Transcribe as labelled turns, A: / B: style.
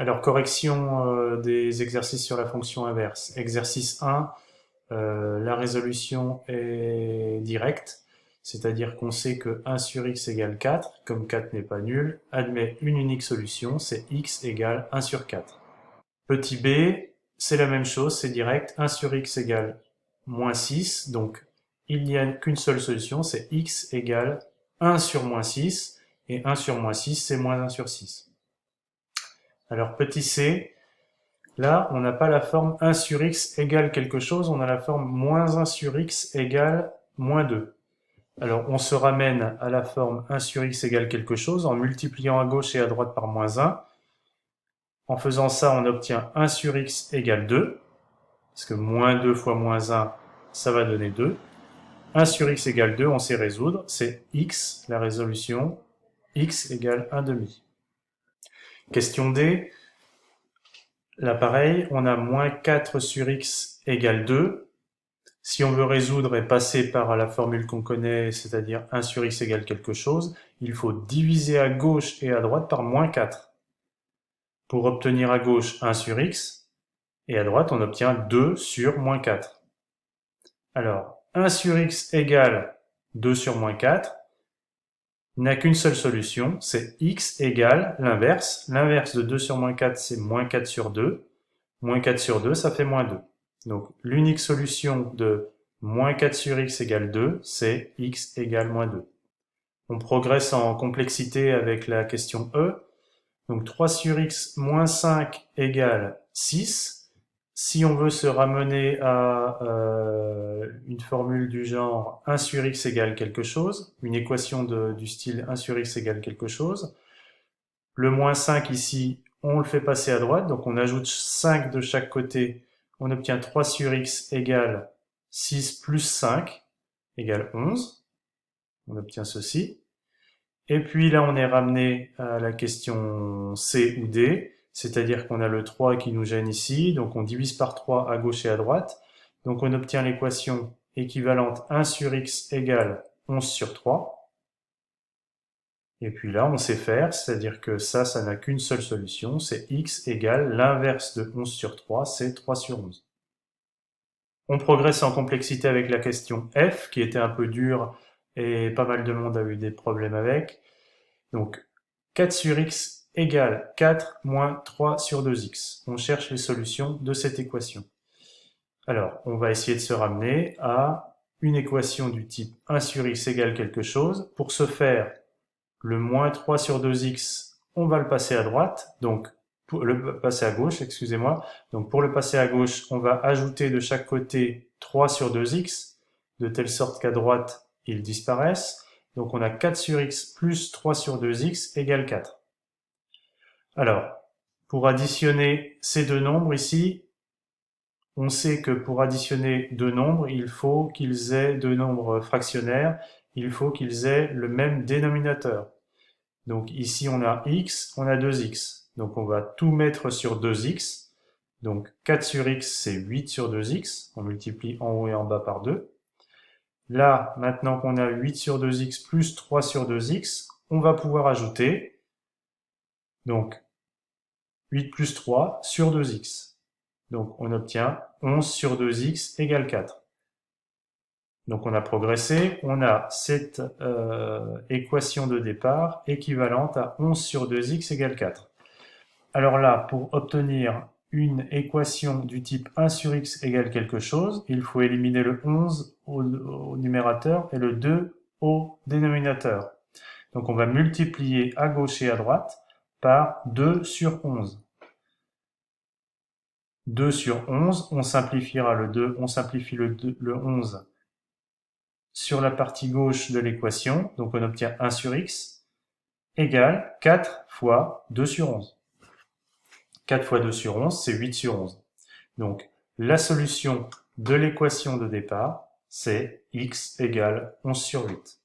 A: Alors, correction des exercices sur la fonction inverse. Exercice 1, la résolution est directe, c'est-à-dire qu'on sait que 1 sur x égale 4, comme 4 n'est pas nul, admet une unique solution, c'est x égale 1 sur 4. Petit b, c'est la même chose, c'est direct, 1 sur x égale moins 6, donc il n'y a qu'une seule solution, c'est x égale 1 sur moins 6, et 1 sur moins 6, c'est moins 1 sur 6. Alors petit c, là, on n'a pas la forme 1 sur x égale quelque chose, on a la forme moins 1 sur x égale moins 2. Alors, on se ramène à la forme 1 sur x égale quelque chose en multipliant à gauche et à droite par moins 1. En faisant ça, on obtient 1 sur x égale 2, parce que moins 2 fois moins 1, ça va donner 2. 1 sur x égale 2, on sait résoudre, c'est x, la résolution, x égale 1 demi. Question D, là pareil, on a moins 4 sur x égale 2. Si on veut résoudre et passer par la formule qu'on connaît, c'est-à-dire 1 sur x égale quelque chose, il faut diviser à gauche et à droite par moins 4. Pour obtenir à gauche 1 sur x, et à droite on obtient 2 sur moins 4. Alors, 1 sur x égale 2 sur moins 4 n'a qu'une seule solution, c'est x égale l'inverse. L'inverse de 2 sur moins 4, c'est moins 4 sur 2. Moins 4 sur 2, ça fait moins 2. Donc, l'unique solution de moins 4 sur x égale 2, c'est x égale moins 2. On progresse en complexité avec la question E. Donc 3 sur x moins 5 égale 6. Si on veut se ramener à une formule du genre 1 sur x égale quelque chose, une équation du style 1 sur x égale quelque chose, le moins 5 ici, on le fait passer à droite, donc on ajoute 5 de chaque côté, on obtient 3 sur x égale 6 plus 5 égale 11. On obtient ceci. Et puis là, on est ramené à la question C ou D, c'est-à-dire qu'on a le 3 qui nous gêne ici, donc on divise par 3 à gauche et à droite. Donc on obtient l'équation équivalente 1 sur x égale 11 sur 3. Et puis là, on sait faire, c'est-à-dire que ça n'a qu'une seule solution, c'est x égale l'inverse de 11 sur 3, c'est 3 sur 11. On progresse en complexité avec la question F, qui était un peu dure et pas mal de monde a eu des problèmes avec. Donc, 4 sur x égale 4 moins 3 sur 2x. On cherche les solutions de cette équation. Alors, on va essayer de se ramener à une équation du type 1 sur x égale quelque chose. Pour ce faire, le moins 3 sur 2x, on va le passer à droite, donc pour le passer à gauche, excusez-moi. Donc pour le passer à gauche, on va ajouter de chaque côté 3 sur 2x, de telle sorte qu'à droite, ils disparaissent. Donc on a 4 sur x plus 3 sur 2x égale 4. Alors, pour additionner ces deux nombres ici, on sait que pour additionner deux nombres, il faut qu'ils aient deux nombres fractionnaires, il faut qu'ils aient le même dénominateur. Donc ici on a x, on a 2x. Donc on va tout mettre sur 2x. Donc 4 sur x c'est 8 sur 2x. On multiplie en haut et en bas par 2. Là, maintenant qu'on a 8 sur 2x plus 3 sur 2x, on va pouvoir ajouter donc 8 plus 3 sur 2x. Donc on obtient 11 sur 2x égale 4. Donc on a progressé, on a cette équation de départ équivalente à 11 sur 2x égale 4. Alors là, pour obtenir une équation du type 1 sur x égale quelque chose, il faut éliminer le 11 au numérateur et le 2 au dénominateur. Donc on va multiplier à gauche et à droite par 2 sur 11. 2 sur 11, on simplifiera le 2, on simplifie le 11 sur la partie gauche de l'équation, donc on obtient 1 sur x, égale 4 fois 2 sur 11. 4 fois 2 sur 11, c'est 8 sur 11. Donc, la solution de l'équation de départ, c'est x égale 11 sur 8.